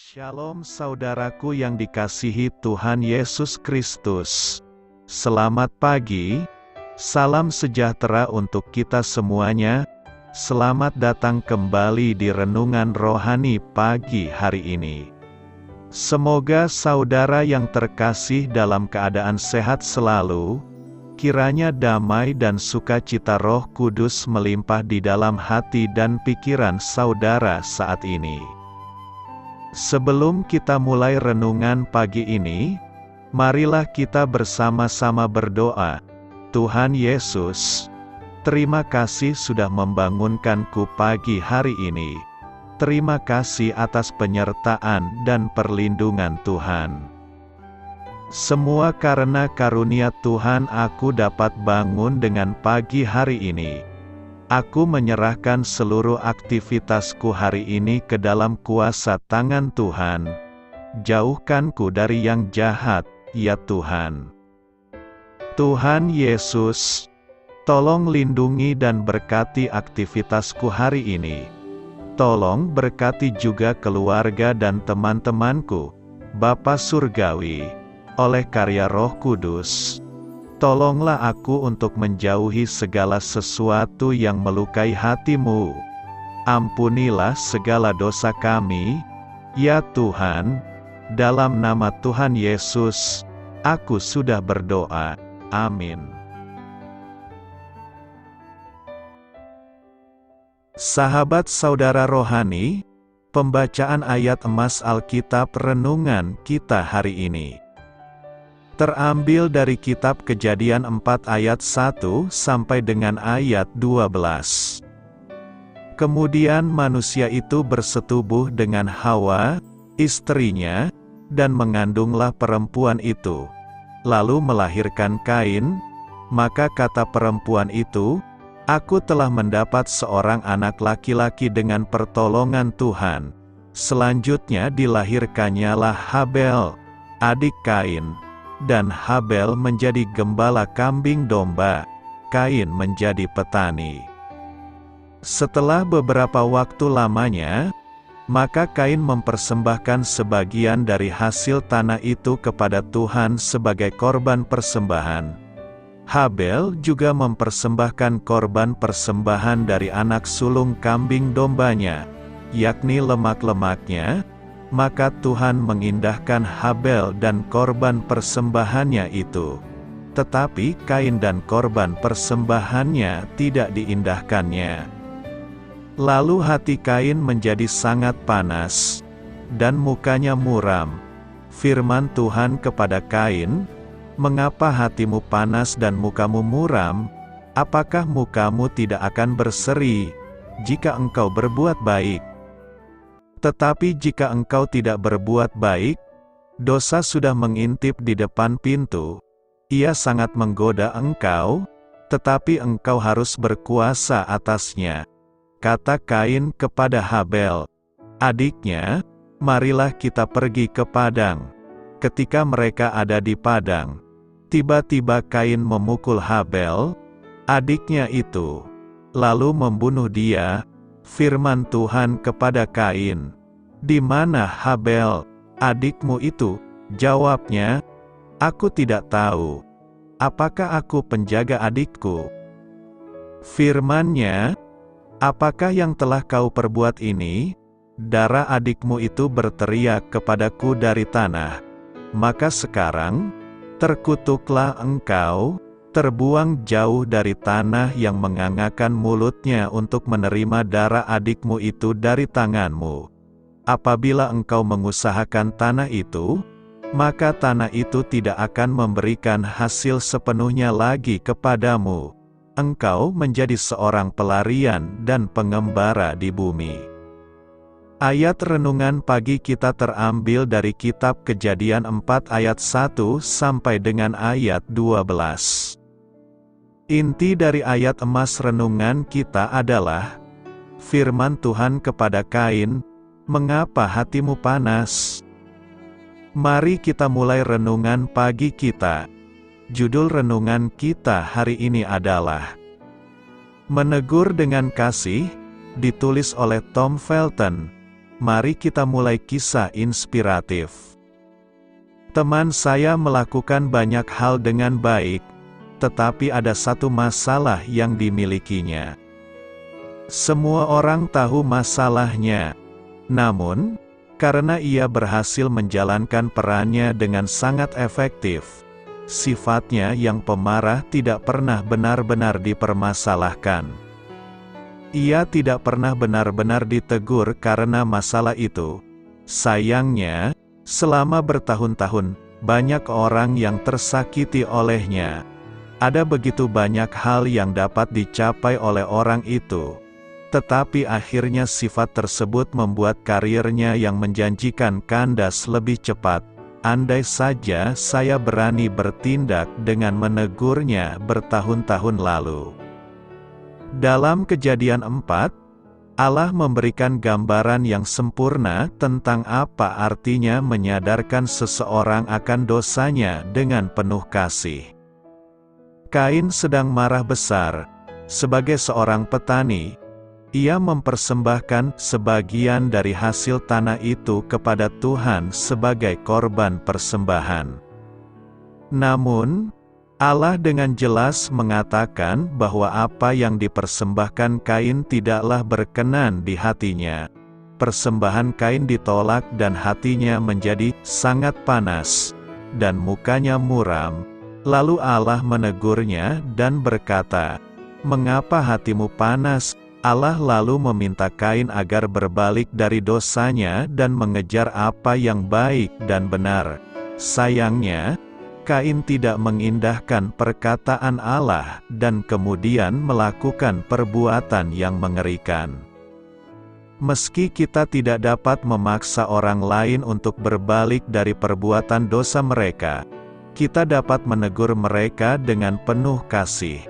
Shalom saudaraku yang dikasihi Tuhan Yesus Kristus. Selamat pagi, salam sejahtera untuk kita semuanya. Selamat datang kembali di Renungan Rohani pagi hari ini. Semoga saudara yang terkasih dalam keadaan sehat selalu, kiranya damai dan sukacita Roh Kudus melimpah di dalam hati dan pikiran saudara saat ini. Sebelum kita mulai renungan pagi ini, marilah kita bersama-sama berdoa. Tuhan Yesus, terima kasih sudah membangunkanku pagi hari ini. Terima kasih atas penyertaan dan perlindungan Tuhan. Semua karena karunia Tuhan aku dapat bangun dengan pagi hari ini. Aku menyerahkan seluruh aktivitasku hari ini ke dalam kuasa tangan Tuhan. Jauhkanku dari yang jahat, ya Tuhan. Tuhan Yesus, tolong lindungi dan berkati aktivitasku hari ini. Tolong berkati juga keluarga dan teman-temanku, Bapa Surgawi, oleh karya Roh Kudus. Tolonglah aku untuk menjauhi segala sesuatu yang melukai hati-Mu. Ampunilah segala dosa kami, ya Tuhan. Dalam nama Tuhan Yesus, aku sudah berdoa. Amin. Sahabat saudara rohani, pembacaan ayat emas Alkitab renungan kita hari ini terambil dari kitab Kejadian 4 ayat 1 sampai dengan ayat 12. Kemudian manusia itu bersetubuh dengan Hawa, istrinya, dan mengandunglah perempuan itu. Lalu melahirkan Kain, maka kata perempuan itu, "Aku telah mendapat seorang anak laki-laki dengan pertolongan Tuhan." Selanjutnya dilahirkannyalah Habel, adik Kain. Dan Habel menjadi gembala kambing domba, Kain menjadi petani. Setelah beberapa waktu lamanya, maka Kain mempersembahkan sebagian dari hasil tanah itu kepada Tuhan sebagai korban persembahan. Habel juga mempersembahkan korban persembahan dari anak sulung kambing dombanya, yakni lemak-lemaknya. Maka Tuhan mengindahkan Habel dan korban persembahannya itu. Tetapi Kain dan korban persembahannya tidak diindahkannya. Lalu hati Kain menjadi sangat panas, dan mukanya muram. Firman Tuhan kepada Kain, "Mengapa hatimu panas dan mukamu muram? Apakah mukamu tidak akan berseri, jika engkau berbuat baik? Tetapi jika engkau tidak berbuat baik, dosa sudah mengintip di depan pintu. Ia sangat menggoda engkau, tetapi engkau harus berkuasa atasnya." Kata Kain kepada Habel, adiknya, "Marilah kita pergi ke padang." Ketika mereka ada di padang, tiba-tiba Kain memukul Habel, adiknya itu, lalu membunuh dia. Firman Tuhan kepada Kain, "Di mana Habel, adikmu itu?" Jawabnya, "Aku tidak tahu. Apakah aku penjaga adikku?" Firman-Nya, "Apakah yang telah kau perbuat ini?" Darah adikmu itu berteriak kepadaku dari tanah. Maka sekarang, terkutuklah engkau, terbuang jauh dari tanah yang mengangakan mulutnya untuk menerima darah adikmu itu dari tanganmu. Apabila engkau mengusahakan tanah itu, maka tanah itu tidak akan memberikan hasil sepenuhnya lagi kepadamu. Engkau menjadi seorang pelarian dan pengembara di bumi. Ayat renungan pagi kita terambil dari kitab Kejadian 4 ayat 1 sampai dengan ayat 12. Inti dari ayat emas renungan kita adalah firman Tuhan kepada Kain, "Mengapa hatimu panas?" Mari kita mulai renungan pagi kita. Judul renungan kita hari ini adalah Menegur dengan Kasih, ditulis oleh Tom Felton. Mari kita mulai kisah inspiratif. Teman saya melakukan banyak hal dengan baik, tetapi ada satu masalah yang dimilikinya. Semua orang tahu masalahnya, namun, karena ia berhasil menjalankan perannya dengan sangat efektif, sifatnya yang pemarah tidak pernah benar-benar dipermasalahkan. Ia tidak pernah benar-benar ditegur karena masalah itu. Sayangnya, selama bertahun-tahun, banyak orang yang tersakiti olehnya. Ada begitu banyak hal yang dapat dicapai oleh orang itu. Tetapi akhirnya sifat tersebut membuat karirnya yang menjanjikan kandas lebih cepat. Andai saja saya berani bertindak dengan menegurnya bertahun-tahun lalu. Dalam Kejadian 4, Allah memberikan gambaran yang sempurna tentang apa artinya menyadarkan seseorang akan dosanya dengan penuh kasih. Kain sedang marah besar. Sebagai seorang petani, ia mempersembahkan sebagian dari hasil tanah itu kepada Tuhan sebagai korban persembahan. Namun, Allah dengan jelas mengatakan bahwa apa yang dipersembahkan Kain tidaklah berkenan di hatinya. Persembahan Kain ditolak dan hatinya menjadi sangat panas, dan mukanya muram. Lalu Allah menegurnya dan berkata, "Mengapa hatimu panas?" Allah lalu meminta Kain agar berbalik dari dosanya dan mengejar apa yang baik dan benar. Sayangnya, Kain tidak mengindahkan perkataan Allah dan kemudian melakukan perbuatan yang mengerikan. Meski kita tidak dapat memaksa orang lain untuk berbalik dari perbuatan dosa mereka, kita dapat menegur mereka dengan penuh kasih.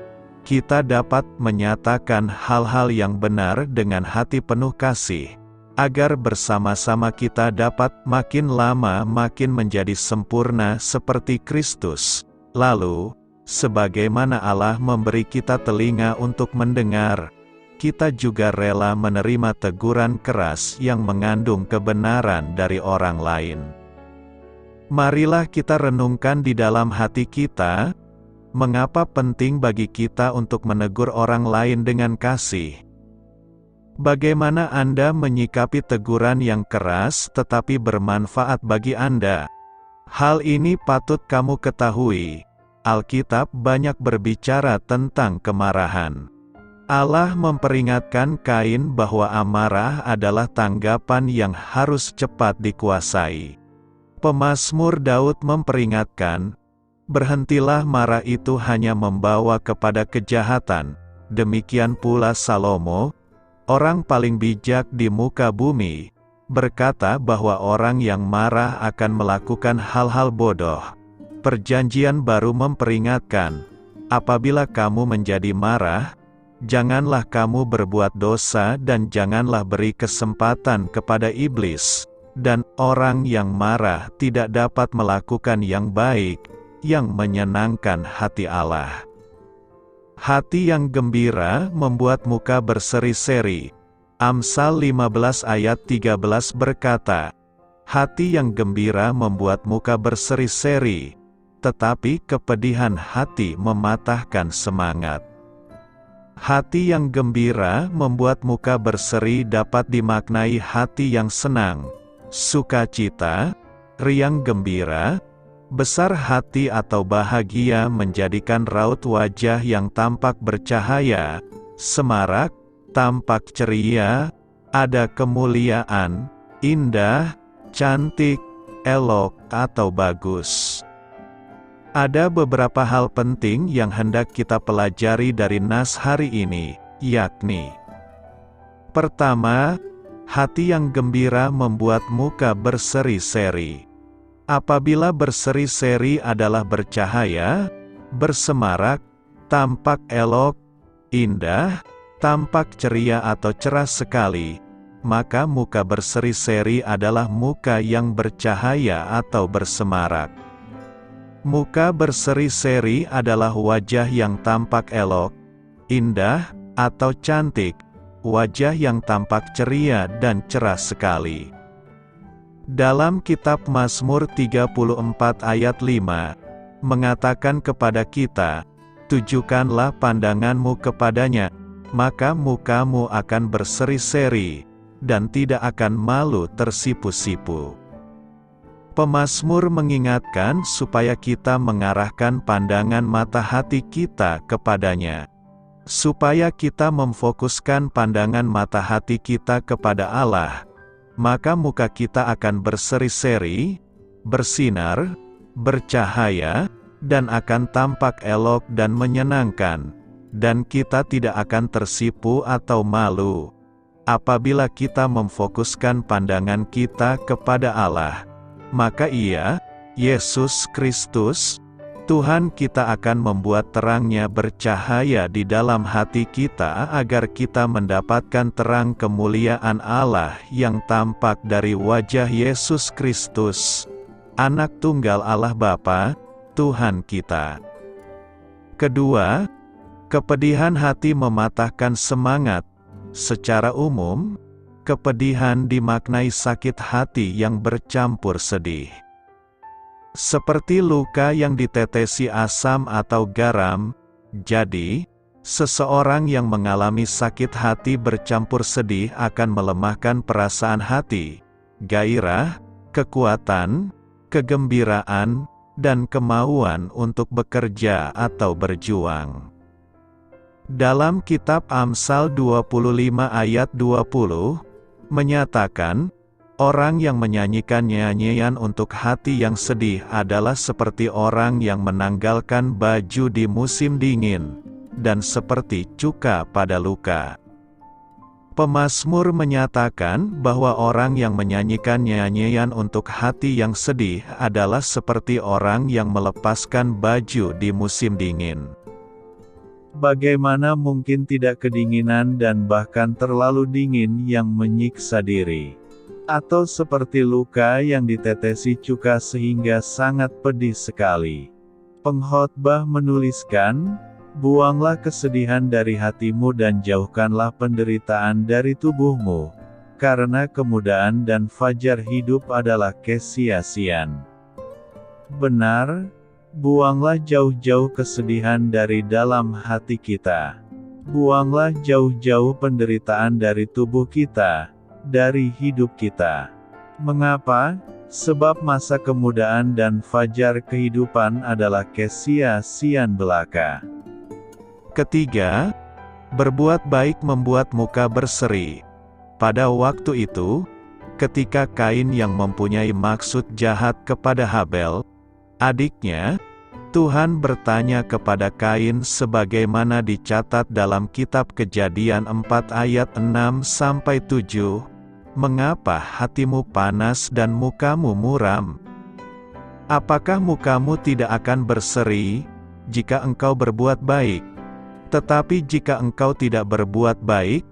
Kita dapat menyatakan hal-hal yang benar dengan hati penuh kasih, agar bersama-sama kita dapat makin lama makin menjadi sempurna seperti Kristus. Lalu, sebagaimana Allah memberi kita telinga untuk mendengar, kita juga rela menerima teguran keras yang mengandung kebenaran dari orang lain. Marilah kita renungkan di dalam hati kita, mengapa penting bagi kita untuk menegur orang lain dengan kasih. Bagaimana Anda menyikapi teguran yang keras tetapi bermanfaat bagi Anda? Hal ini patut kamu ketahui. Alkitab banyak berbicara tentang kemarahan. Allah memperingatkan Kain bahwa amarah adalah tanggapan yang harus cepat dikuasai. Pemazmur Daud memperingatkan, "Berhentilah marah, itu hanya membawa kepada kejahatan." Demikian pula Salomo, orang paling bijak di muka bumi, berkata bahwa orang yang marah akan melakukan hal-hal bodoh. Perjanjian Baru memperingatkan, apabila kamu menjadi marah, janganlah kamu berbuat dosa dan janganlah beri kesempatan kepada iblis. Dan orang yang marah tidak dapat melakukan yang baik, yang menyenangkan hati Allah. Hati yang gembira membuat muka berseri-seri. Amsal 15 ayat 13 berkata, "Hati yang gembira membuat muka berseri-seri, tetapi kepedihan hati mematahkan semangat." Hati yang gembira membuat muka berseri dapat dimaknai hati yang senang, sukacita, riang gembira. Besar hati atau bahagia menjadikan raut wajah yang tampak bercahaya, semarak, tampak ceria, ada kemuliaan, indah, cantik, elok, atau bagus. Ada beberapa hal penting yang hendak kita pelajari dari nas hari ini, yakni: pertama, hati yang gembira membuat muka berseri-seri. Apabila berseri-seri adalah bercahaya, bersemarak, tampak elok, indah, tampak ceria atau cerah sekali, maka muka berseri-seri adalah muka yang bercahaya atau bersemarak. Muka berseri-seri adalah wajah yang tampak elok, indah, atau cantik. wajah yang tampak ceria dan cerah sekali. Dalam kitab Mazmur 34 ayat 5, mengatakan kepada kita, "Tujukanlah pandanganmu kepadanya, maka mukamu akan berseri-seri, dan tidak akan malu tersipu-sipu." Pemazmur mengingatkan supaya kita mengarahkan pandangan mata hati kita kepadanya. Supaya kita memfokuskan pandangan mata hati kita kepada Allah, maka muka kita akan berseri-seri, bersinar, bercahaya, dan akan tampak elok dan menyenangkan, dan kita tidak akan tersipu atau malu. Apabila kita memfokuskan pandangan kita kepada Allah, maka Ia, Yesus Kristus, Tuhan kita akan membuat terangnya bercahaya di dalam hati kita agar kita mendapatkan terang kemuliaan Allah yang tampak dari wajah Yesus Kristus, Anak Tunggal Allah Bapa, Tuhan kita. Kedua, kepedihan hati mematahkan semangat. Secara umum, kepedihan dimaknai sakit hati yang bercampur sedih. Seperti luka yang ditetesi asam atau garam, jadi, seseorang yang mengalami sakit hati bercampur sedih akan melemahkan perasaan hati, gairah, kekuatan, kegembiraan, dan kemauan untuk bekerja atau berjuang. Dalam kitab Amsal 25 ayat 20, menyatakan, orang yang menyanyikan nyanyian untuk hati yang sedih adalah seperti orang yang menanggalkan baju di musim dingin, dan seperti cuka pada luka. Pemazmur menyatakan bahwa orang yang menyanyikan nyanyian untuk hati yang sedih adalah seperti orang yang melepaskan baju di musim dingin. Bagaimana mungkin tidak kedinginan dan bahkan terlalu dingin yang menyiksa diri? Atau seperti luka yang ditetesi cuka sehingga sangat pedih sekali. Pengkhotbah menuliskan, "Buanglah kesedihan dari hatimu dan jauhkanlah penderitaan dari tubuhmu, karena kemudahan dan fajar hidup adalah kesia-siaan." Benar, buanglah jauh-jauh kesedihan dari dalam hati kita. Buanglah jauh-jauh penderitaan dari tubuh kita, dari hidup kita. Mengapa? Sebab masa kemudahan dan fajar kehidupan adalah kesia-siaan belaka. Ketiga, berbuat baik membuat muka berseri. Pada waktu itu, ketika Kain yang mempunyai maksud jahat kepada Habel, adiknya, Tuhan bertanya kepada Kain sebagaimana dicatat dalam kitab Kejadian 4 ayat 6-7, "Mengapa hatimu panas dan mukamu muram? Apakah mukamu tidak akan berseri, jika engkau berbuat baik? Tetapi jika engkau tidak berbuat baik,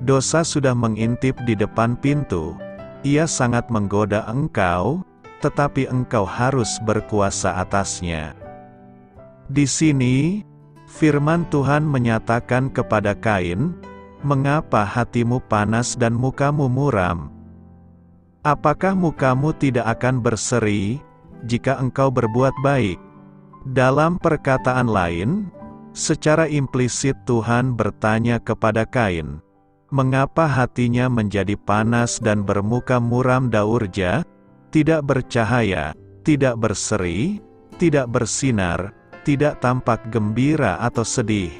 dosa sudah mengintip di depan pintu. Ia sangat menggoda engkau, tetapi engkau harus berkuasa atasnya." Di sini, firman Tuhan menyatakan kepada Kain, "Mengapa hatimu panas dan mukamu muram? Apakah mukamu tidak akan berseri, jika engkau berbuat baik?" Dalam perkataan lain, secara implisit Tuhan bertanya kepada Kain, mengapa hatinya menjadi panas dan bermuka muram daurja, tidak bercahaya, tidak berseri, tidak bersinar, tidak tampak gembira atau sedih.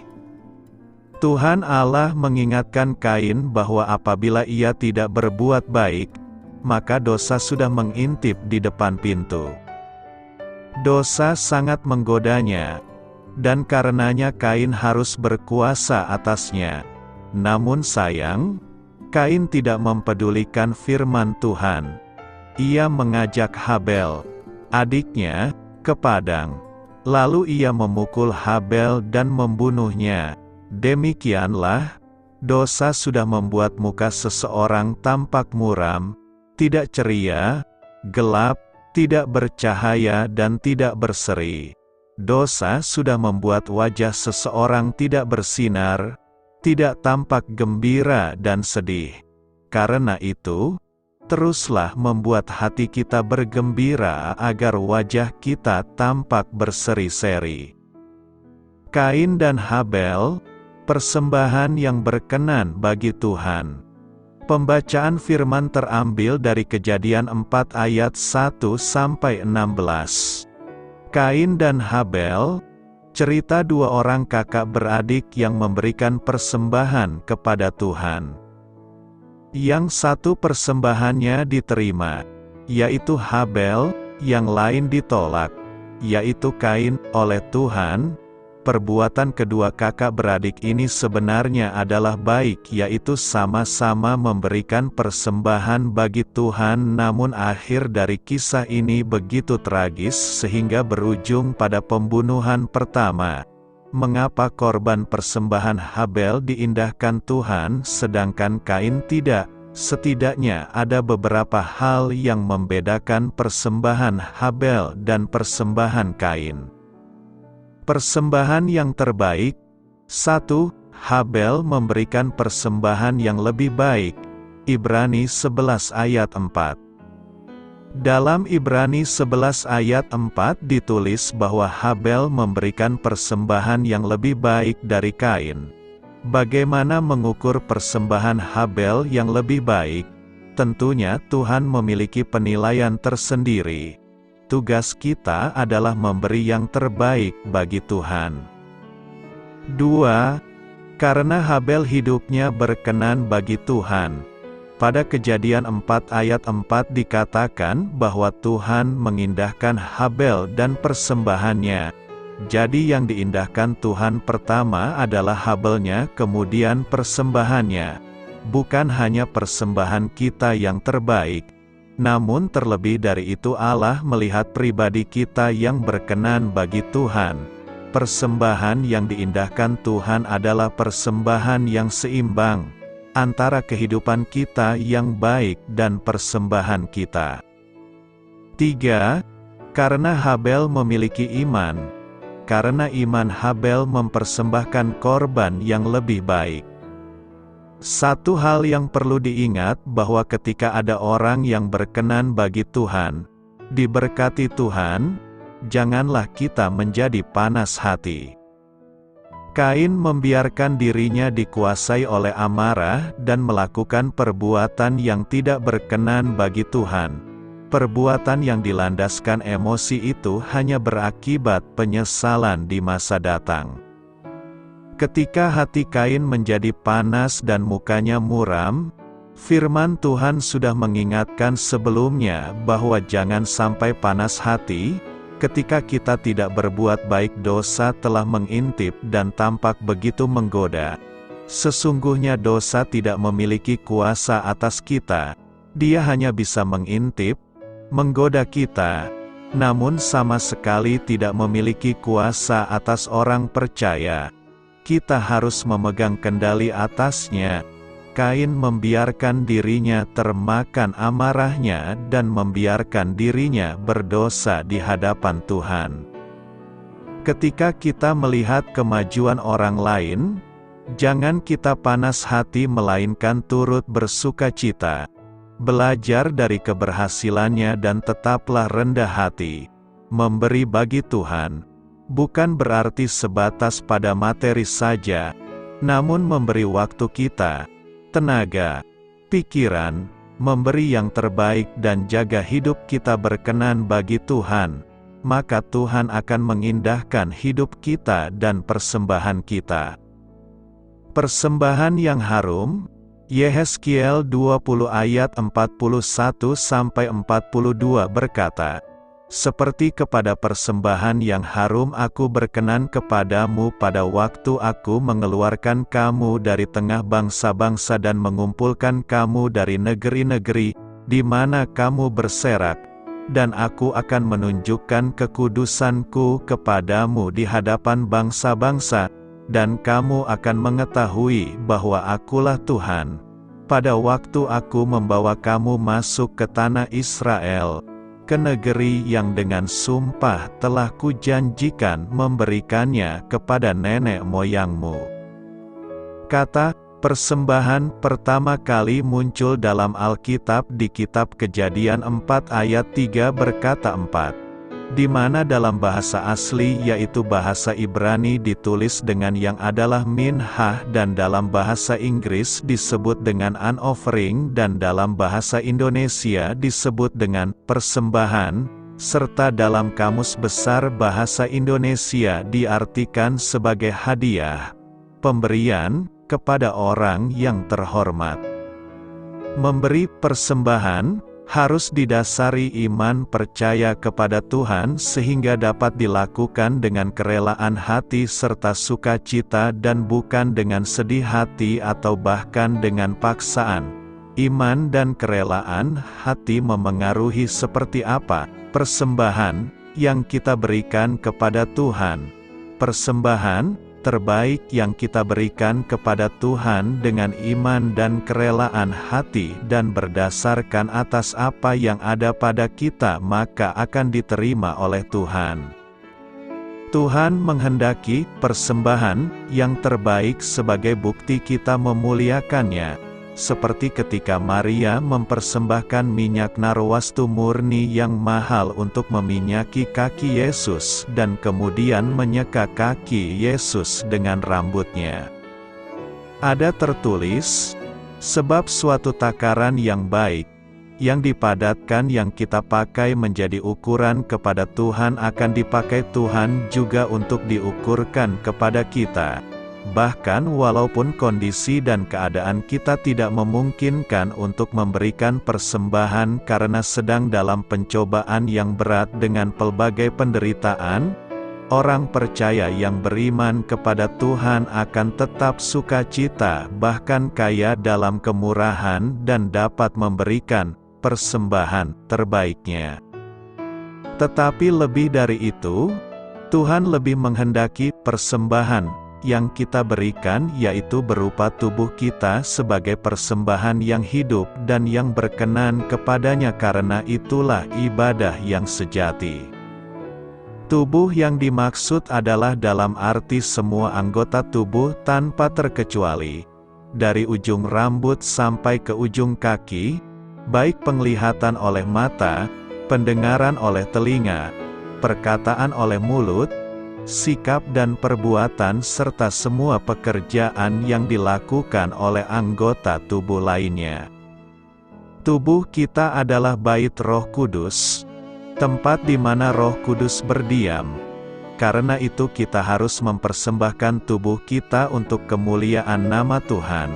Tuhan Allah mengingatkan Kain bahwa apabila ia tidak berbuat baik, maka dosa sudah mengintip di depan pintu. Dosa sangat menggodanya, dan karenanya Kain harus berkuasa atasnya. Namun sayang, Kain tidak mempedulikan firman Tuhan. Ia mengajak Habel, adiknya, ke padang. Lalu ia memukul Habel dan membunuhnya. Demikianlah, dosa sudah membuat muka seseorang tampak muram, tidak ceria, gelap, tidak bercahaya dan tidak berseri. Dosa sudah membuat wajah seseorang tidak bersinar, tidak tampak gembira dan sedih. Karena itu, teruslah membuat hati kita bergembira agar wajah kita tampak berseri-seri. Kain dan Habel, persembahan yang berkenan bagi Tuhan. Pembacaan firman terambil dari Kejadian 4 ayat 1-16. Kain dan Habel, cerita dua orang kakak beradik yang memberikan persembahan kepada Tuhan. Yang satu persembahannya diterima, yaitu Habel, yang lain ditolak, yaitu Kain, oleh Tuhan. Perbuatan kedua kakak beradik ini sebenarnya adalah baik, yaitu sama-sama memberikan persembahan bagi Tuhan, namun akhir dari kisah ini begitu tragis sehingga berujung pada pembunuhan pertama. Mengapa korban persembahan Habel diindahkan Tuhan sedangkan Kain tidak? Setidaknya ada beberapa hal yang membedakan persembahan Habel dan persembahan Kain. Persembahan yang terbaik. 1. Habel memberikan persembahan yang lebih baik. Ibrani 11 ayat 4. Dalam Ibrani 11 ayat 4 ditulis bahwa Habel memberikan persembahan yang lebih baik dari Kain. Bagaimana mengukur persembahan Habel yang lebih baik? Tentunya Tuhan memiliki penilaian tersendiri. Tugas kita adalah memberi yang terbaik bagi Tuhan. 2. Karena Habel hidupnya berkenan bagi Tuhan. Pada Kejadian 4 ayat 4 dikatakan bahwa Tuhan mengindahkan Habel dan persembahannya. Jadi yang diindahkan Tuhan pertama adalah Habelnya, kemudian persembahannya. Bukan hanya persembahan kita yang terbaik, namun terlebih dari itu Allah melihat pribadi kita yang berkenan bagi Tuhan. Persembahan yang diindahkan Tuhan adalah persembahan yang seimbang antara kehidupan kita yang baik dan persembahan kita. 3. Karena Habel memiliki iman. Karena iman Habel mempersembahkan korban yang lebih baik. Satu hal yang perlu diingat bahwa ketika ada orang yang berkenan bagi Tuhan, diberkati Tuhan, janganlah kita menjadi panas hati. Kain membiarkan dirinya dikuasai oleh amarah dan melakukan perbuatan yang tidak berkenan bagi Tuhan. Perbuatan yang dilandaskan emosi itu hanya berakibat penyesalan di masa datang. Ketika hati Kain menjadi panas dan mukanya muram, firman Tuhan sudah mengingatkan sebelumnya bahwa jangan sampai panas hati. Ketika kita tidak berbuat baik, dosa telah mengintip dan tampak begitu menggoda. Sesungguhnya dosa tidak memiliki kuasa atas kita. Dia hanya bisa mengintip, menggoda kita, namun sama sekali tidak memiliki kuasa atas orang percaya. Kita harus memegang kendali atasnya. Kain membiarkan dirinya termakan amarahnya dan membiarkan dirinya berdosa di hadapan Tuhan. Ketika kita melihat kemajuan orang lain, jangan kita panas hati melainkan turut bersukacita. Belajar dari keberhasilannya dan tetaplah rendah hati. Memberi bagi Tuhan bukan berarti sebatas pada materi saja, namun memberi waktu kita, tenaga, pikiran, memberi yang terbaik dan jaga hidup kita berkenan bagi Tuhan, maka Tuhan akan mengindahkan hidup kita dan persembahan kita. Persembahan yang harum. Yehezkiel 20 ayat 41-42 berkata, seperti kepada persembahan yang harum aku berkenan kepadamu pada waktu aku mengeluarkan kamu dari tengah bangsa-bangsa dan mengumpulkan kamu dari negeri-negeri, di mana kamu berserak, dan aku akan menunjukkan kekudusanku kepadamu di hadapan bangsa-bangsa, dan kamu akan mengetahui bahwa akulah Tuhan. Pada waktu aku membawa kamu masuk ke tanah Israel, ke negeri yang dengan sumpah telah kujanjikan memberikannya kepada nenek moyangmu. Kata persembahan pertama kali muncul dalam Alkitab di kitab Kejadian 4 ayat 3 berkata 4. Di mana dalam bahasa asli yaitu bahasa Ibrani ditulis dengan yang adalah minhah dan dalam bahasa Inggris disebut dengan an offering dan dalam bahasa Indonesia disebut dengan persembahan, serta dalam Kamus Besar Bahasa Indonesia diartikan sebagai hadiah, pemberian, kepada orang yang terhormat. Memberi persembahan harus didasari iman percaya kepada Tuhan sehingga dapat dilakukan dengan kerelaan hati serta sukacita dan bukan dengan sedih hati atau bahkan dengan paksaan. Iman dan kerelaan hati memengaruhi seperti apa persembahan yang kita berikan kepada Tuhan. Persembahan terbaik yang kita berikan kepada Tuhan dengan iman dan kerelaan hati dan berdasarkan atas apa yang ada pada kita maka akan diterima oleh Tuhan. Tuhan menghendaki persembahan yang terbaik sebagai bukti kita memuliakannya. Seperti ketika Maria mempersembahkan minyak narwastu murni yang mahal untuk meminyaki kaki Yesus dan kemudian menyeka kaki Yesus dengan rambutnya. Ada tertulis, sebab suatu takaran yang baik, yang dipadatkan yang kita pakai menjadi ukuran kepada Tuhan akan dipakai Tuhan juga untuk diukurkan kepada kita. Bahkan walaupun kondisi dan keadaan kita tidak memungkinkan untuk memberikan persembahan karena sedang dalam pencobaan yang berat dengan pelbagai penderitaan, orang percaya yang beriman kepada Tuhan akan tetap sukacita bahkan kaya dalam kemurahan dan dapat memberikan persembahan terbaiknya. Tetapi lebih dari itu, Tuhan lebih menghendaki persembahan yang kita berikan yaitu berupa tubuh kita sebagai persembahan yang hidup dan yang berkenan kepadanya karena itulah ibadah yang sejati. Tubuh yang dimaksud adalah dalam arti semua anggota tubuh tanpa terkecuali, dari ujung rambut sampai ke ujung kaki, baik penglihatan oleh mata, pendengaran oleh telinga, perkataan oleh mulut, sikap dan perbuatan serta semua pekerjaan yang dilakukan oleh anggota tubuh lainnya. Tubuh kita adalah bait Roh Kudus, tempat di mana Roh Kudus berdiam. Karena itu kita harus mempersembahkan tubuh kita untuk kemuliaan nama Tuhan.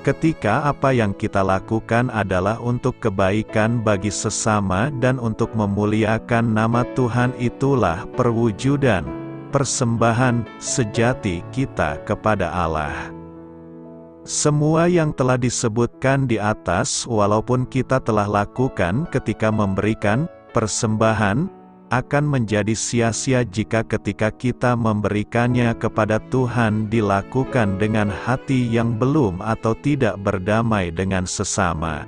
Ketika apa yang kita lakukan adalah untuk kebaikan bagi sesama dan untuk memuliakan nama Tuhan, itulah perwujudan persembahan sejati kita kepada Allah. Semua yang telah disebutkan di atas walaupun kita telah lakukan ketika memberikan persembahan, akan menjadi sia-sia jika ketika kita memberikannya kepada Tuhan dilakukan dengan hati yang belum atau tidak berdamai dengan sesama.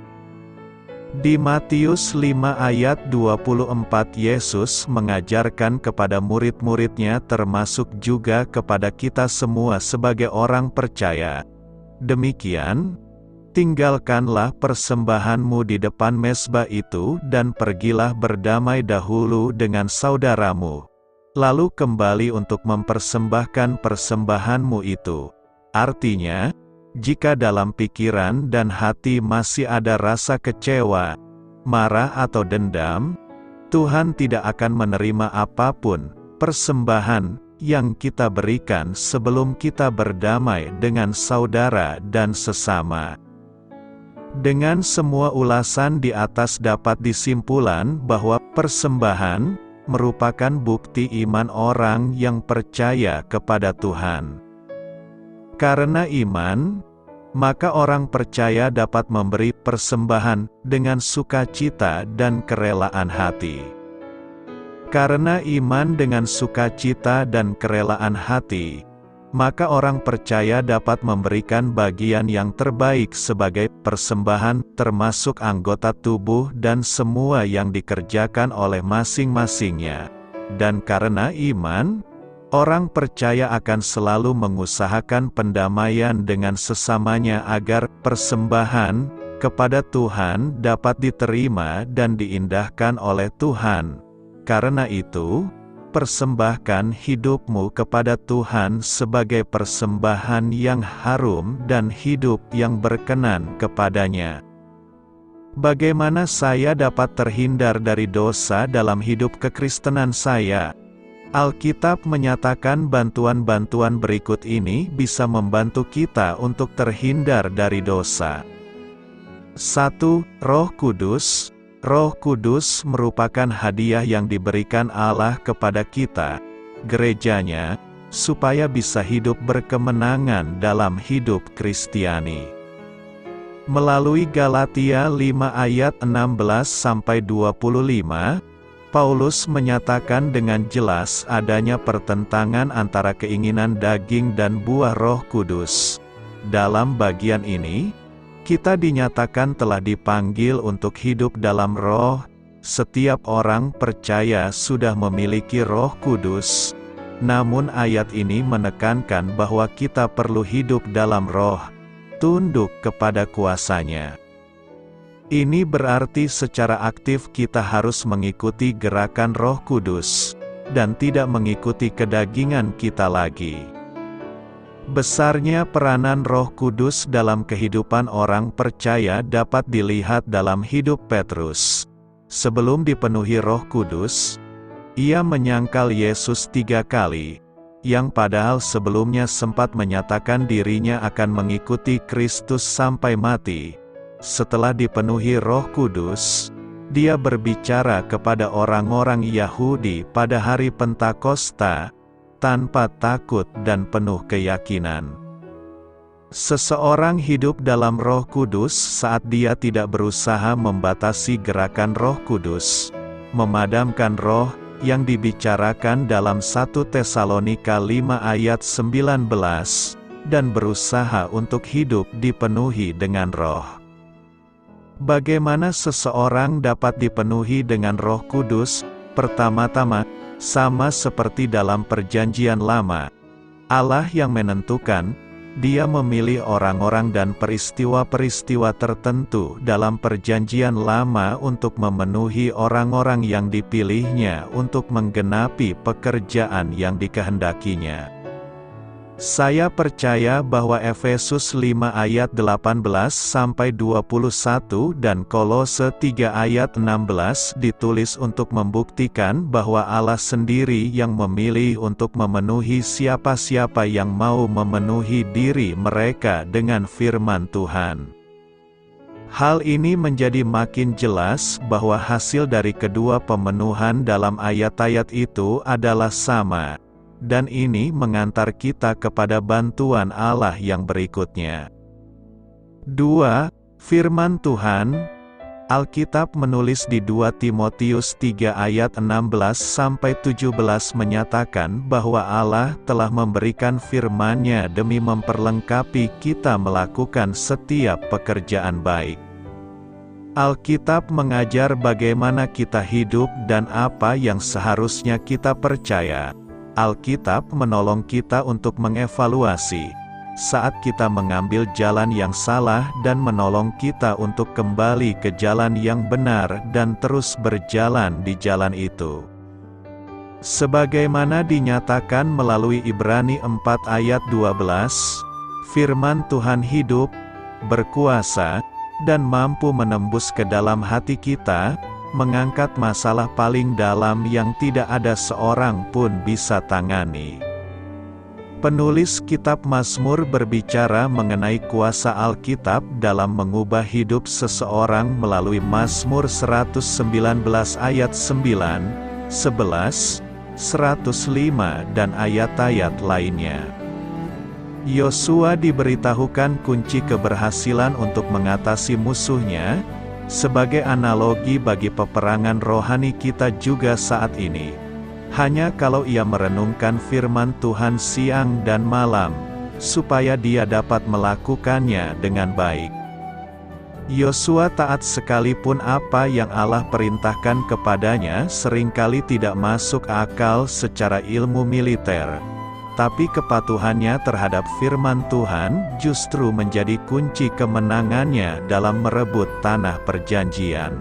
Di Matius 5 ayat 24 Yesus mengajarkan kepada murid-muridnya termasuk juga kepada kita semua sebagai orang percaya. Demikian, tinggalkanlah persembahanmu di depan mezbah itu dan pergilah berdamai dahulu dengan saudaramu. Lalu kembali untuk mempersembahkan persembahanmu itu. Artinya, jika dalam pikiran dan hati masih ada rasa kecewa, marah atau dendam, Tuhan tidak akan menerima apapun persembahan yang kita berikan sebelum kita berdamai dengan saudara dan sesama. Dengan semua ulasan di atas dapat disimpulan bahwa persembahan merupakan bukti iman orang yang percaya kepada Tuhan. Karena iman, maka orang percaya dapat memberi persembahan dengan sukacita dan kerelaan hati. Karena iman dengan sukacita dan kerelaan hati, maka orang percaya dapat memberikan bagian yang terbaik sebagai persembahan termasuk anggota tubuh dan semua yang dikerjakan oleh masing-masingnya. Dan karena iman, Orang percaya akan selalu mengusahakan pendamaian dengan sesamanya agar persembahan kepada Tuhan dapat diterima dan diindahkan oleh Tuhan. Karena itu, persembahkan hidupmu kepada Tuhan sebagai persembahan yang harum dan hidup yang berkenan kepadanya. Bagaimana saya dapat terhindar dari dosa dalam hidup kekristenan saya? Alkitab menyatakan bantuan-bantuan berikut ini bisa membantu kita untuk terhindar dari dosa. 1. Roh Kudus. Roh Kudus merupakan hadiah yang diberikan Allah kepada kita, gerejanya, supaya bisa hidup berkemenangan dalam hidup Kristiani. Melalui Galatia 5 ayat 16-25, Paulus menyatakan dengan jelas adanya pertentangan antara keinginan daging dan buah Roh Kudus. Dalam bagian ini, kita dinyatakan telah dipanggil untuk hidup dalam Roh. Setiap orang percaya sudah memiliki Roh Kudus. Namun ayat ini menekankan bahwa kita perlu hidup dalam Roh, tunduk kepada kuasanya. Ini berarti secara aktif kita harus mengikuti gerakan Roh Kudus, dan tidak mengikuti kedagingan kita lagi. Besarnya peranan Roh Kudus dalam kehidupan orang percaya dapat dilihat dalam hidup Petrus. Sebelum dipenuhi Roh Kudus, ia menyangkal Yesus 3 kali, yang padahal sebelumnya sempat menyatakan dirinya akan mengikuti Kristus sampai mati. Setelah dipenuhi Roh Kudus, dia berbicara kepada orang-orang Yahudi pada hari Pentakosta, tanpa takut dan penuh keyakinan. Seseorang hidup dalam Roh Kudus saat dia tidak berusaha membatasi gerakan Roh Kudus, memadamkan roh, yang dibicarakan dalam 1 Tesalonika 5 ayat 19, dan berusaha untuk hidup dipenuhi dengan roh. Bagaimana seseorang dapat dipenuhi dengan Roh Kudus? Pertama-tama, sama seperti dalam Perjanjian Lama, Allah yang menentukan, Dia memilih orang-orang dan peristiwa-peristiwa tertentu dalam Perjanjian Lama untuk memenuhi orang-orang yang dipilihnya untuk menggenapi pekerjaan yang dikehendakinya. Saya percaya bahwa Efesus 5 ayat 18-21 dan Kolose 3 ayat 16 ditulis untuk membuktikan bahwa Allah sendiri yang memilih untuk memenuhi siapa-siapa yang mau memenuhi diri mereka dengan firman Tuhan. Hal ini menjadi makin jelas bahwa hasil dari kedua pemenuhan dalam ayat-ayat itu adalah sama. Dan ini mengantar kita kepada bantuan Allah yang berikutnya. 2. Firman Tuhan. Alkitab menulis di 2 Timotius 3 ayat 16-17 menyatakan bahwa Allah telah memberikan firman-Nya demi memperlengkapi kita melakukan setiap pekerjaan baik. Alkitab mengajar bagaimana kita hidup dan apa yang seharusnya kita percaya. Alkitab menolong kita untuk mengevaluasi saat kita mengambil jalan yang salah dan menolong kita untuk kembali ke jalan yang benar dan terus berjalan di jalan itu. Sebagaimana dinyatakan melalui Ibrani 4 ayat 12, firman Tuhan hidup, berkuasa, dan mampu menembus ke dalam hati kita, mengangkat masalah paling dalam yang tidak ada seorang pun bisa tangani. Penulis kitab Mazmur berbicara mengenai kuasa Alkitab dalam mengubah hidup seseorang melalui Mazmur 119 ayat 9, 11, 105 dan ayat-ayat lainnya. Yosua diberitahukan kunci keberhasilan untuk mengatasi musuhnya, sebagai analogi bagi peperangan rohani kita juga saat ini. Hanya kalau ia merenungkan firman Tuhan siang dan malam, supaya dia dapat melakukannya dengan baik. Yosua taat sekalipun apa yang Allah perintahkan kepadanya seringkali tidak masuk akal secara ilmu militer. Tapi kepatuhannya terhadap firman Tuhan justru menjadi kunci kemenangannya dalam merebut tanah perjanjian.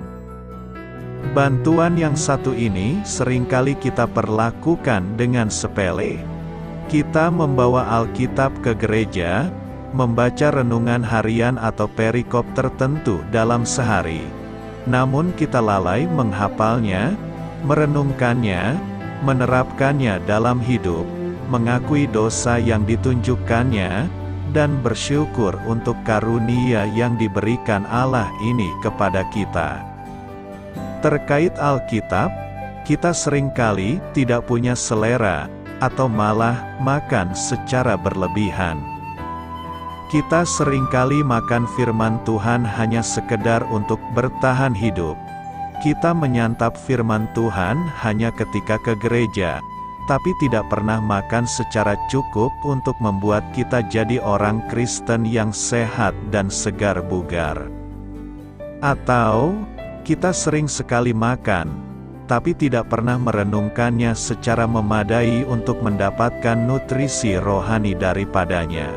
Bantuan yang satu ini seringkali kita perlakukan dengan sepele. Kita membawa Alkitab ke gereja, membaca renungan harian atau perikop tertentu dalam sehari. Namun kita lalai menghafalnya, merenungkannya, menerapkannya dalam hidup, mengakui dosa yang ditunjukkannya, dan bersyukur untuk karunia yang diberikan Allah ini kepada kita. Terkait Alkitab, kita seringkali tidak punya selera, atau malah makan secara berlebihan. Kita seringkali makan firman Tuhan hanya sekedar untuk bertahan hidup. Kita menyantap firman Tuhan hanya ketika ke gereja, tapi tidak pernah makan secara cukup untuk membuat kita jadi orang Kristen yang sehat dan segar bugar. Atau, kita sering sekali makan, tapi tidak pernah merenungkannya secara memadai untuk mendapatkan nutrisi rohani daripadanya.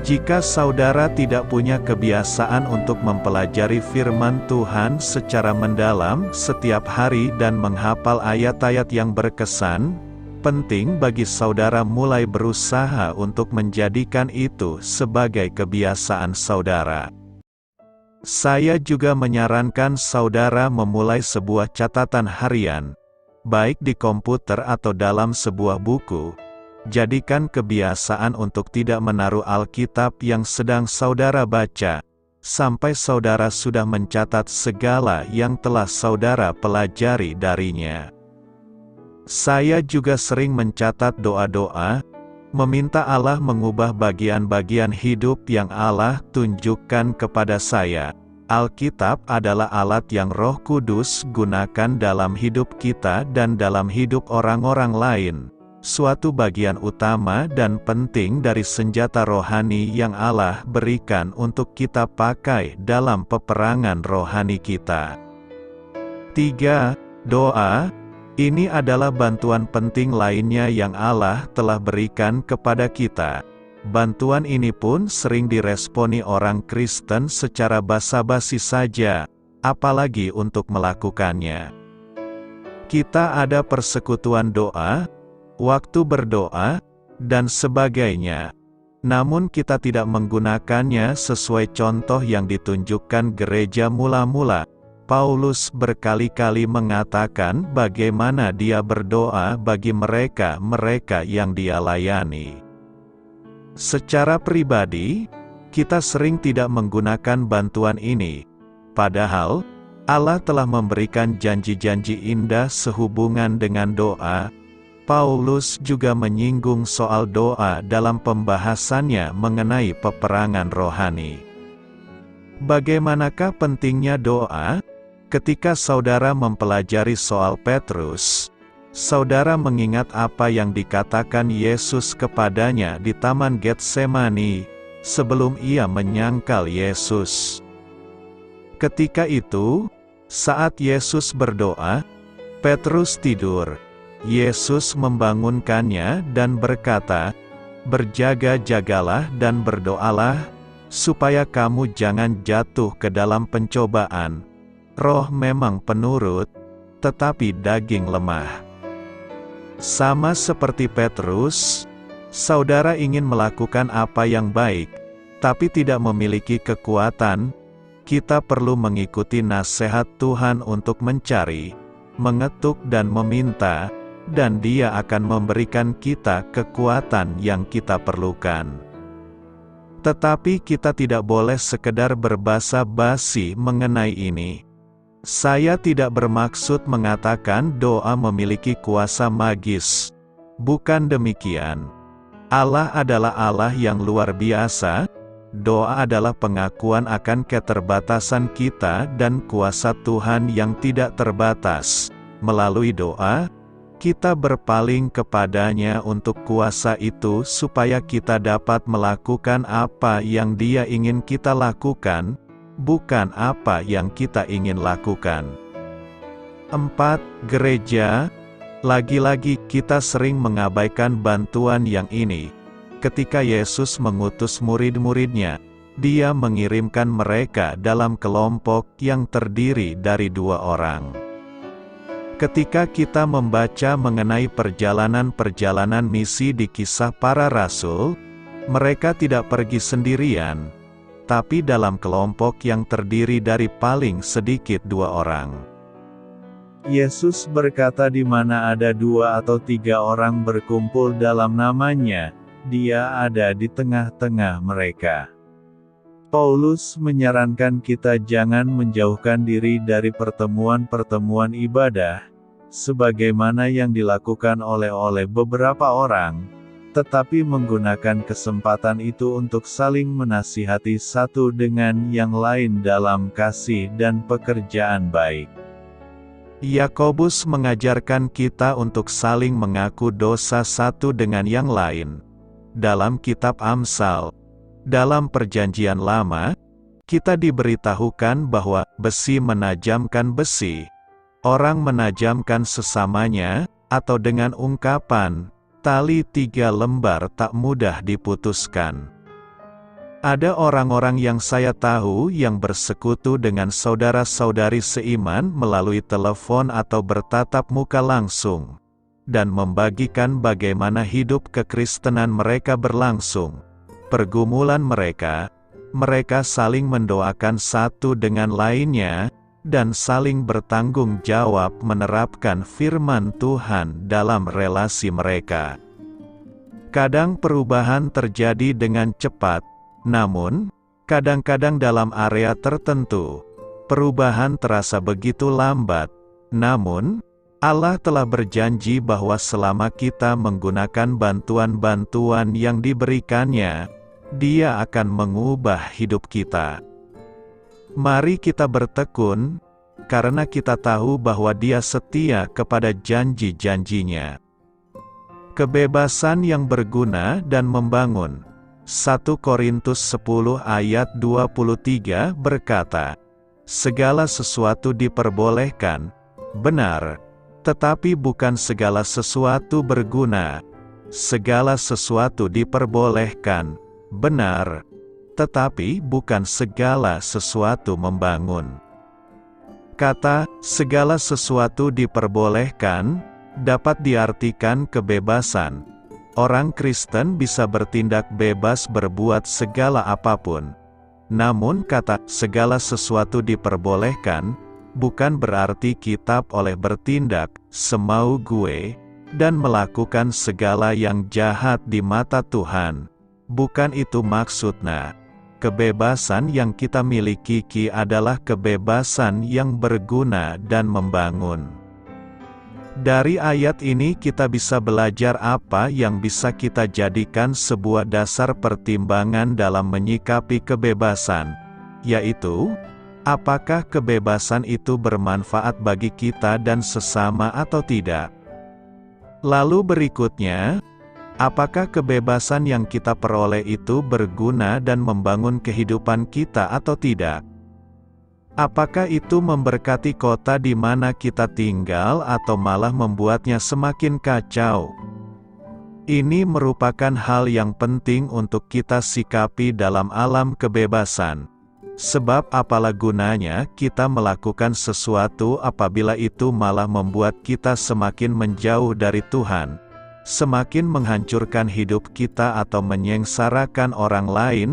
Jika saudara tidak punya kebiasaan untuk mempelajari firman Tuhan secara mendalam setiap hari dan menghafal ayat-ayat yang berkesan, penting bagi saudara mulai berusaha untuk menjadikan itu sebagai kebiasaan saudara. Saya juga menyarankan saudara memulai sebuah catatan harian, baik di komputer atau dalam sebuah buku. Jadikan kebiasaan untuk tidak menaruh Alkitab yang sedang saudara baca, sampai saudara sudah mencatat segala yang telah saudara pelajari darinya. Saya juga sering mencatat doa-doa, meminta Allah mengubah bagian-bagian hidup yang Allah tunjukkan kepada saya. Alkitab adalah alat yang Roh Kudus gunakan dalam hidup kita dan dalam hidup orang-orang lain. Suatu bagian utama dan penting dari senjata rohani yang Allah berikan untuk kita pakai dalam peperangan rohani kita. 3. Doa. Ini adalah bantuan penting lainnya yang Allah telah berikan kepada kita. Bantuan ini pun sering diresponi orang Kristen secara basa-basi saja, apalagi untuk melakukannya. Kita ada persekutuan doa, waktu berdoa, dan sebagainya. Namun kita tidak menggunakannya sesuai contoh yang ditunjukkan gereja mula-mula. Paulus berkali-kali mengatakan bagaimana dia berdoa bagi mereka yang dia layani. Secara pribadi, kita sering tidak menggunakan bantuan ini. Padahal, Allah telah memberikan janji-janji indah sehubungan dengan doa. Paulus juga menyinggung soal doa dalam pembahasannya mengenai peperangan rohani. Bagaimanakah pentingnya doa? Ketika saudara mempelajari soal Petrus, saudara mengingat apa yang dikatakan Yesus kepadanya di Taman Getsemani, sebelum ia menyangkal Yesus. Ketika itu, saat Yesus berdoa, Petrus tidur. Yesus membangunkannya dan berkata, "Berjaga-jagalah dan berdoalah, supaya kamu jangan jatuh ke dalam pencobaan. Roh memang penurut, tetapi daging lemah." Sama seperti Petrus, saudara ingin melakukan apa yang baik, tapi tidak memiliki kekuatan. Kita perlu mengikuti nasihat Tuhan untuk mencari, mengetuk dan meminta, dan Dia akan memberikan kita kekuatan yang kita perlukan. Tetapi kita tidak boleh sekedar berbasa-basi mengenai ini. Saya tidak bermaksud mengatakan doa memiliki kuasa magis. Bukan demikian. Allah adalah Allah yang luar biasa. Doa adalah pengakuan akan keterbatasan kita dan kuasa Tuhan yang tidak terbatas. Melalui doa, kita berpaling kepadanya untuk kuasa itu supaya kita dapat melakukan apa yang Dia ingin kita lakukan, bukan apa yang kita ingin lakukan. 4. Gereja. Lagi-lagi kita sering mengabaikan bantuan yang ini. Ketika Yesus mengutus murid-muridnya, Dia mengirimkan mereka dalam kelompok yang terdiri dari 2 orang. Ketika kita membaca mengenai perjalanan-perjalanan misi di Kisah Para Rasul, mereka tidak pergi sendirian, tapi dalam kelompok yang terdiri dari paling sedikit 2 orang. Yesus berkata, di mana ada 2 atau 3 orang berkumpul dalam nama-Nya, Dia ada di tengah-tengah mereka. Paulus menyarankan kita jangan menjauhkan diri dari pertemuan-pertemuan ibadah, sebagaimana yang dilakukan oleh beberapa orang, tetapi menggunakan kesempatan itu untuk saling menasihati satu dengan yang lain dalam kasih dan pekerjaan baik. Yakobus mengajarkan kita untuk saling mengaku dosa satu dengan yang lain. Dalam kitab Amsal, dalam Perjanjian Lama, kita diberitahukan bahwa besi menajamkan besi. Orang menajamkan sesamanya, atau dengan ungkapan, tali 3 lembar tak mudah diputuskan. Ada orang-orang yang saya tahu yang bersekutu dengan saudara-saudari seiman melalui telepon atau bertatap muka langsung, dan membagikan bagaimana hidup kekristenan mereka berlangsung. Pergumulan mereka saling mendoakan satu dengan lainnya, dan saling bertanggung jawab menerapkan firman Tuhan dalam relasi mereka. Kadang perubahan terjadi dengan cepat, namun, kadang-kadang dalam area tertentu, perubahan terasa begitu lambat. Namun, Allah telah berjanji bahwa selama kita menggunakan bantuan-bantuan yang diberikannya, Dia akan mengubah hidup kita. Mari kita bertekun, karena kita tahu bahwa Dia setia kepada janji-janjinya. Kebebasan yang berguna dan membangun. 1 Korintus 10 ayat 23 berkata, segala sesuatu diperbolehkan, benar, tetapi bukan segala sesuatu berguna. Segala sesuatu diperbolehkan, benar, tetapi bukan segala sesuatu membangun. Kata segala sesuatu diperbolehkan dapat diartikan kebebasan. Orang Kristen bisa bertindak bebas berbuat segala apapun. Namun kata segala sesuatu diperbolehkan bukan berarti kita boleh bertindak semau gue dan melakukan segala yang jahat di mata Tuhan. Bukan itu maksudnya. Kebebasan yang kita miliki adalah kebebasan yang berguna dan membangun. Dari ayat ini kita bisa belajar apa yang bisa kita jadikan sebuah dasar pertimbangan dalam menyikapi kebebasan, yaitu, apakah kebebasan itu bermanfaat bagi kita dan sesama atau tidak? Lalu berikutnya, apakah kebebasan yang kita peroleh itu berguna dan membangun kehidupan kita atau tidak? Apakah itu memberkati kota di mana kita tinggal atau malah membuatnya semakin kacau? Ini merupakan hal yang penting untuk kita sikapi dalam alam kebebasan. Sebab apalah gunanya kita melakukan sesuatu apabila itu malah membuat kita semakin menjauh dari Tuhan, semakin menghancurkan hidup kita atau menyengsarakan orang lain?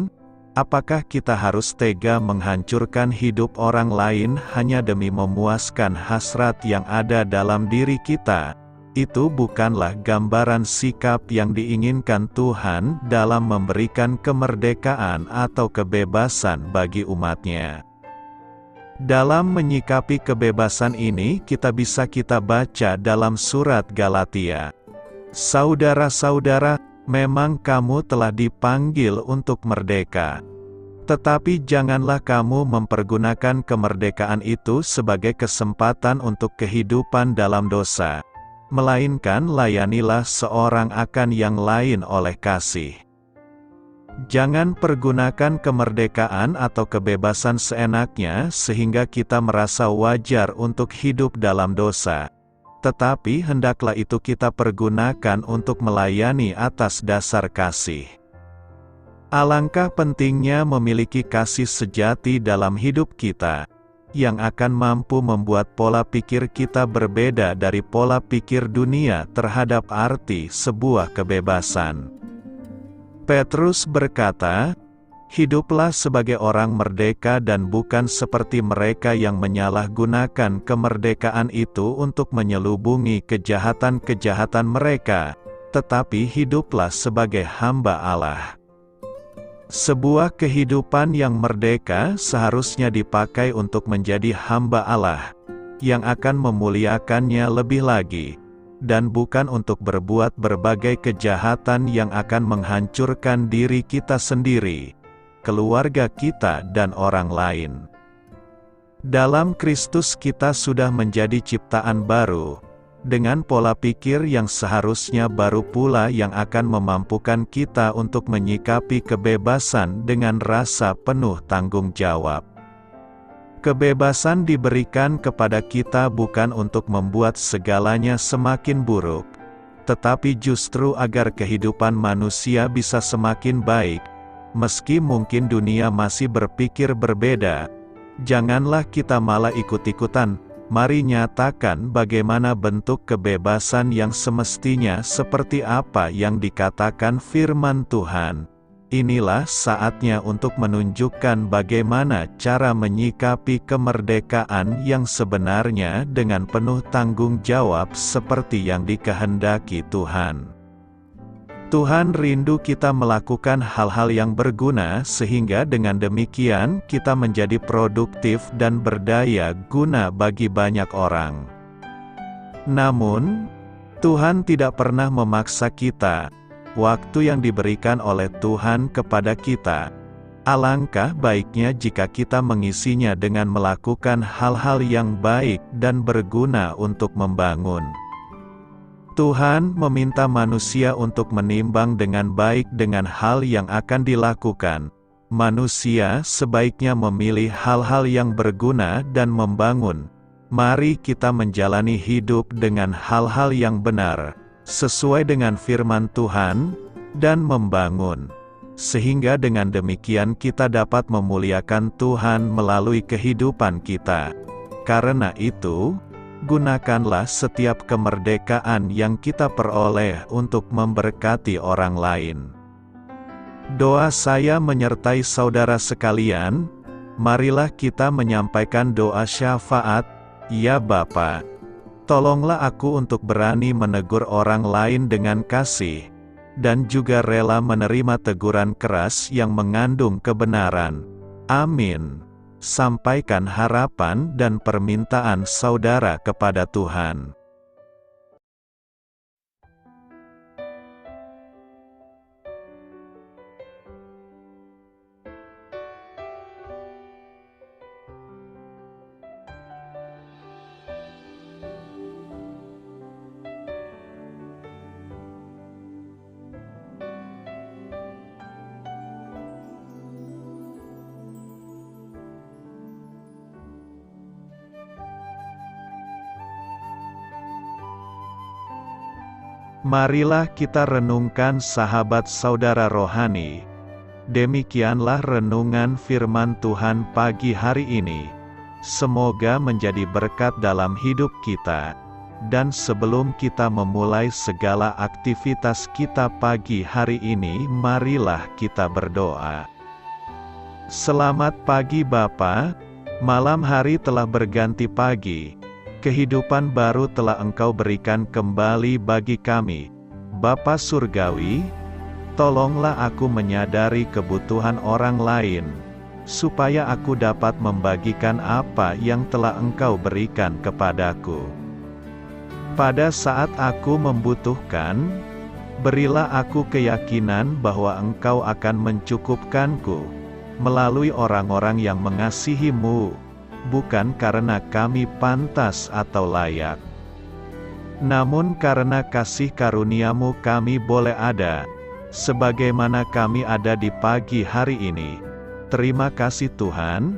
Apakah kita harus tega menghancurkan hidup orang lain hanya demi memuaskan hasrat yang ada dalam diri kita? Itu bukanlah gambaran sikap yang diinginkan Tuhan dalam memberikan kemerdekaan atau kebebasan bagi umat-Nya. Dalam menyikapi kebebasan ini kita baca dalam surat Galatia. Saudara-saudara, memang kamu telah dipanggil untuk merdeka. Tetapi janganlah kamu mempergunakan kemerdekaan itu sebagai kesempatan untuk kehidupan dalam dosa. Melainkan layanilah seorang akan yang lain oleh kasih. Jangan pergunakan kemerdekaan atau kebebasan seenaknya sehingga kita merasa wajar untuk hidup dalam dosa. Tetapi hendaklah itu kita pergunakan untuk melayani atas dasar kasih. Alangkah pentingnya memiliki kasih sejati dalam hidup kita, yang akan mampu membuat pola pikir kita berbeda dari pola pikir dunia terhadap arti sebuah kebebasan. Petrus berkata, "Hiduplah sebagai orang merdeka dan bukan seperti mereka yang menyalahgunakan kemerdekaan itu untuk menyelubungi kejahatan-kejahatan mereka, tetapi hiduplah sebagai hamba Allah." Sebuah kehidupan yang merdeka seharusnya dipakai untuk menjadi hamba Allah, yang akan memuliakannya lebih lagi, dan bukan untuk berbuat berbagai kejahatan yang akan menghancurkan diri kita sendiri, keluarga kita dan orang lain. Dalam Kristus kita sudah menjadi ciptaan baru, dengan pola pikir yang seharusnya baru pula yang akan memampukan kita untuk menyikapi kebebasan dengan rasa penuh tanggung jawab. Kebebasan diberikan kepada kita bukan untuk membuat segalanya semakin buruk, tetapi justru agar kehidupan manusia bisa semakin baik, meski mungkin dunia masih berpikir berbeda. Janganlah kita malah ikut-ikutan. Mari nyatakan bagaimana bentuk kebebasan yang semestinya seperti apa yang dikatakan firman Tuhan. Inilah saatnya untuk menunjukkan bagaimana cara menyikapi kemerdekaan yang sebenarnya dengan penuh tanggung jawab seperti yang dikehendaki Tuhan. Tuhan rindu kita melakukan hal-hal yang berguna sehingga dengan demikian kita menjadi produktif dan berdaya guna bagi banyak orang. Namun, Tuhan tidak pernah memaksa kita. Waktu yang diberikan oleh Tuhan kepada kita, alangkah baiknya jika kita mengisinya dengan melakukan hal-hal yang baik dan berguna untuk membangun. Tuhan meminta manusia untuk menimbang dengan baik dengan hal yang akan dilakukan. Manusia sebaiknya memilih hal-hal yang berguna dan membangun. Mari kita menjalani hidup dengan hal-hal yang benar, sesuai dengan firman Tuhan, dan membangun. Sehingga dengan demikian kita dapat memuliakan Tuhan melalui kehidupan kita. Karena itu, gunakanlah setiap kemerdekaan yang kita peroleh untuk memberkati orang lain. Doa saya menyertai saudara sekalian. Marilah kita menyampaikan doa syafaat. Ya Bapa, tolonglah aku untuk berani menegur orang lain dengan kasih, dan juga rela menerima teguran keras yang mengandung kebenaran. Amin. Sampaikan harapan dan permintaan saudara kepada Tuhan. Marilah kita renungkan sahabat saudara rohani. Demikianlah renungan firman Tuhan pagi hari ini. Semoga menjadi berkat dalam hidup kita. Dan sebelum kita memulai segala aktivitas kita pagi hari ini, marilah kita berdoa. Selamat pagi Bapa, malam hari telah berganti pagi. Kehidupan baru telah Engkau berikan kembali bagi kami. Bapa Surgawi, tolonglah aku menyadari kebutuhan orang lain, supaya aku dapat membagikan apa yang telah Engkau berikan kepadaku. Pada saat aku membutuhkan, berilah aku keyakinan bahwa Engkau akan mencukupkanku, melalui orang-orang yang mengasihi-Mu, bukan karena kami pantas atau layak, namun karena kasih karunia-Mu kami boleh ada, sebagaimana kami ada di pagi hari ini. Terima kasih Tuhan,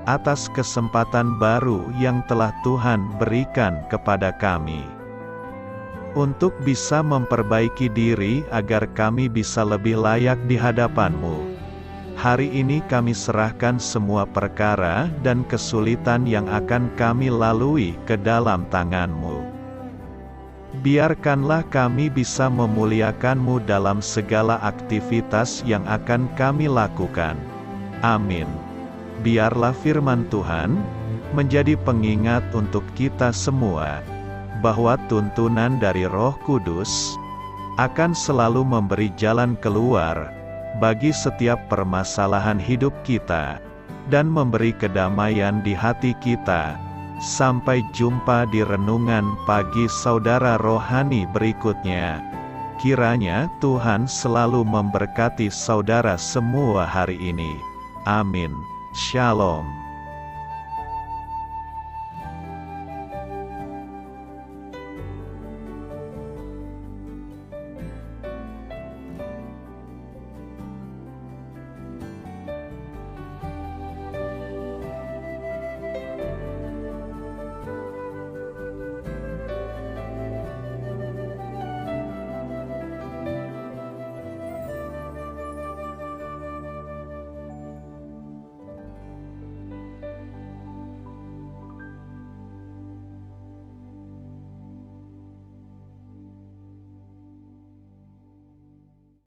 atas kesempatan baru yang telah Tuhan berikan kepada kami. Untuk bisa memperbaiki diri agar kami bisa lebih layak di hadapan-Mu. Hari ini kami serahkan semua perkara dan kesulitan yang akan kami lalui ke dalam tangan-Mu. Biarkanlah kami bisa memuliakan-Mu dalam segala aktivitas yang akan kami lakukan. Amin. Biarlah firman Tuhan menjadi pengingat untuk kita semua, bahwa tuntunan dari Roh Kudus akan selalu memberi jalan keluar bagi setiap permasalahan hidup kita, dan memberi kedamaian di hati kita. Sampai jumpa di renungan pagi saudara rohani berikutnya. Kiranya Tuhan selalu memberkati saudara semua hari ini. Amin. Shalom.